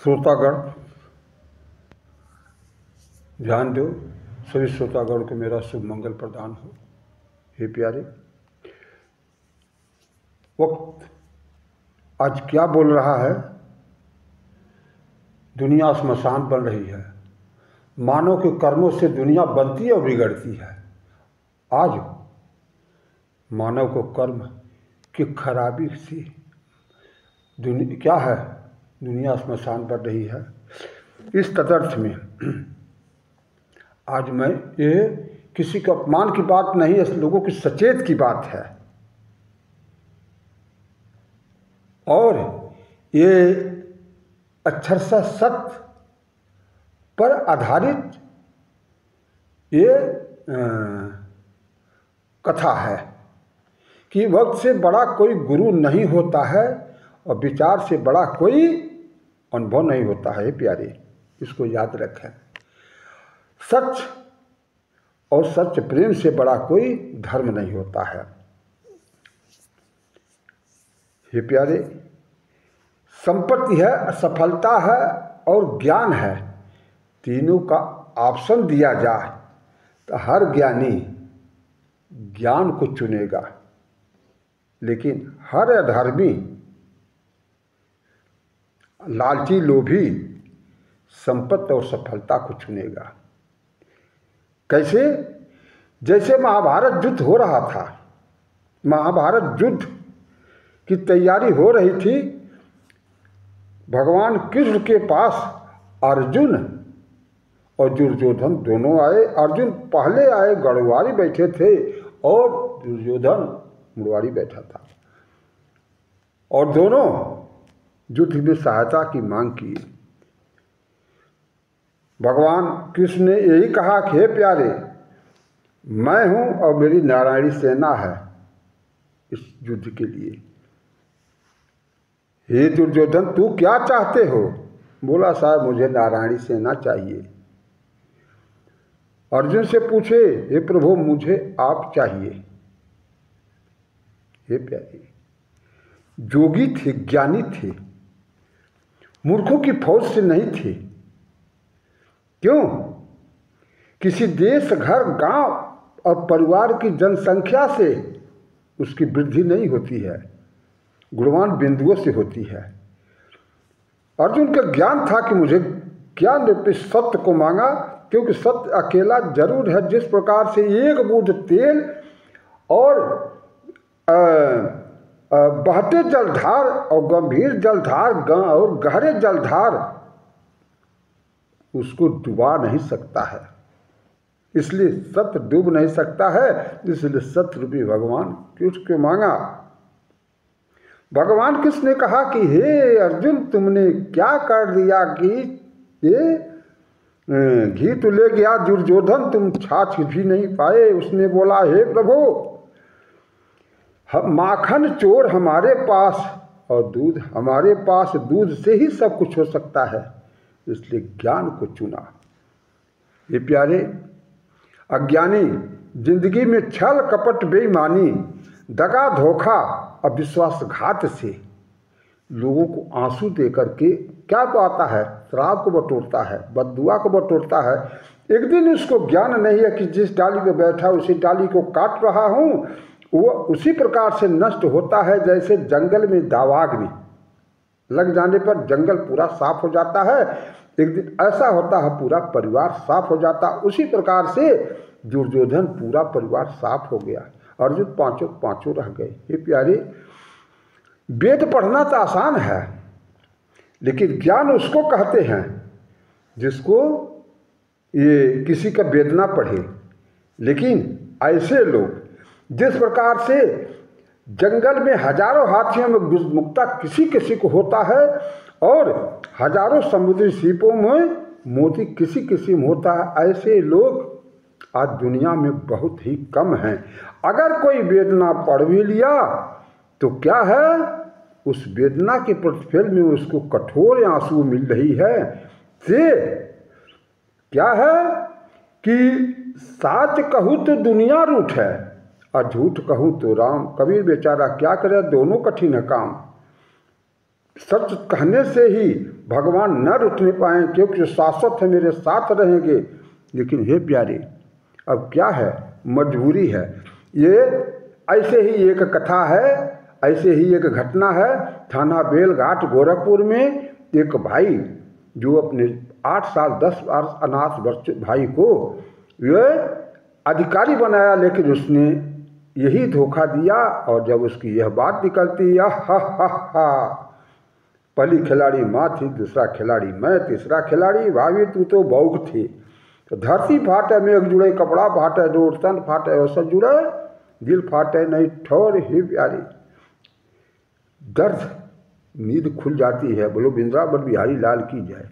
श्रोतागण ध्यान दो, सभी श्रोतागण को मेरा शुभ मंगल प्रदान हो। हे प्यारे, वक्त आज क्या बोल रहा है? दुनिया श्मशान बन रही है। मानव के कर्मों से दुनिया बनती और बिगड़ती है। आज मानव को कर्म की खराबी से क्या है, दुनिया श्मशान बन रही है। इस तदर्थ में आज मैं ये किसी के अपमान की बात नहीं है, लोगों की सचेत की बात है। और ये अक्षरशः सत्य पर आधारित ये कथा है कि वक्त से बड़ा कोई गुरु नहीं होता है और विचार से बड़ा कोई अनुभव नहीं होता है। प्यारे, इसको याद रखें। सच और सच प्रेम से बड़ा कोई धर्म नहीं होता है। हे प्यारे, संपत्ति है, सफलता है और ज्ञान है, तीनों का ऑप्शन दिया जाए तो हर ज्ञानी ज्ञान को चुनेगा, लेकिन हर अधर्मी लालची लोभी संपत्ति और सफलता को चुनेगा। कैसे? जैसे महाभारत युद्ध हो रहा था, महाभारत युद्ध की तैयारी हो रही थी। भगवान कृष्ण के पास अर्जुन और दुर्योधन दोनों आए। अर्जुन पहले आए, गढ़वारी बैठे थे, और दुर्योधन मुड़वारी बैठा था, और दोनों युद्ध में सहायता की मांग की। भगवान कृष्ण ने यही कहा कि हे प्यारे, मैं हूं और मेरी नारायणी सेना है इस युद्ध के लिए। हे दुर्योधन, तू क्या चाहते हो? बोला, साहब मुझे नारायणी सेना चाहिए। अर्जुन से पूछे, हे प्रभु मुझे आप चाहिए। हे प्यारे, जोगी थे, ज्ञानी थे, मूर्खों की फौज से नहीं थे। क्यों? किसी देश, घर, गांव और परिवार की जनसंख्या से उसकी वृद्धि नहीं होती है, गुणवान बिंदुओं से होती है। अर्जुन का ज्ञान था कि मुझे ज्ञान रूपी सत्य को मांगा, क्योंकि सत्य अकेला जरूर है। जिस प्रकार से एक बूंद तेल और बहते जलधार और गंभीर जलधार और गहरे जलधार उसको डुबा नहीं सकता है, इसलिए सत्य डूब नहीं सकता है। इसलिए सत्य रूपी भगवान कृष्ण को मांगा। भगवान कृष्ण ने कहा कि हे अर्जुन, तुमने क्या कर दिया कि ये घी तो ले गया दुर्योधन, तुम छाछ भी नहीं पाए। उसने बोला, हे प्रभु, माखन चोर हमारे पास और दूध हमारे पास, दूध से ही सब कुछ हो सकता है, इसलिए ज्ञान को चुना। ये प्यारे, अज्ञानी जिंदगी में छल कपट बेईमानी दगा धोखा और विश्वासघात से लोगों को आंसू दे करके क्या पाता है? शराब को बटोरता है, बददुआ को बटोरता है। एक दिन उसको ज्ञान नहीं है कि जिस डाली पे बैठा उसी डाली को काट रहा हूँ, वो उसी प्रकार से नष्ट होता है जैसे जंगल में दावाग्नि लग जाने पर जंगल पूरा साफ हो जाता है। एक दिन ऐसा होता है पूरा परिवार साफ हो जाता। उसी प्रकार से दुर्योधन पूरा परिवार साफ हो गया, अर्जुन पांचों रह गए। ये प्यारे, वेद पढ़ना तो आसान है, लेकिन ज्ञान उसको कहते हैं जिसको ये किसी का वेदना पढ़े। लेकिन ऐसे लोग जिस प्रकार से जंगल में हजारों हाथियों में गुजमुक्ता किसी किसी को होता है और हजारों समुद्री सीपों में मोती किसी किसी में होता है, ऐसे लोग आज दुनिया में बहुत ही कम हैं। अगर कोई वेदना पढ़ भी लिया तो क्या है, उस वेदना के प्रतिफल में उसको कठोर आंसू मिल रही है। से क्या है कि साच कहूँ तो दुनिया रूठ है और झूठ कहूँ तो राम। कबीर बेचारा क्या करे, दोनों कठिन है काम। सच कहने से ही भगवान न रुठ नहीं पाए, क्योंकि शाश्वत है, मेरे साथ रहेंगे। लेकिन हे प्यारे, अब क्या है, मजबूरी है। ये ऐसे ही एक कथा है, ऐसे ही एक घटना है। थाना बेलघाट गोरखपुर में एक भाई जो अपने 8 साल 10 वर्ष अनाथ बच्चे भाई को ये अधिकारी बनाया, लेकिन उसने यही धोखा दिया। और जब उसकी यह बात निकलती, हा, पहली खिलाड़ी माँ थी, दूसरा खिलाड़ी मैं, तीसरा खिलाड़ी भाभी तू तो बौक थी। तो धरती फाटे मेघ जुड़े, कपड़ा फाटे डोर तन फाटे औसत जुड़े, दिल फाटे नहीं ठोर ही प्यारी। दर्द नींद खुल जाती है। बोलो वृंदावन बिहारी लाल की जय।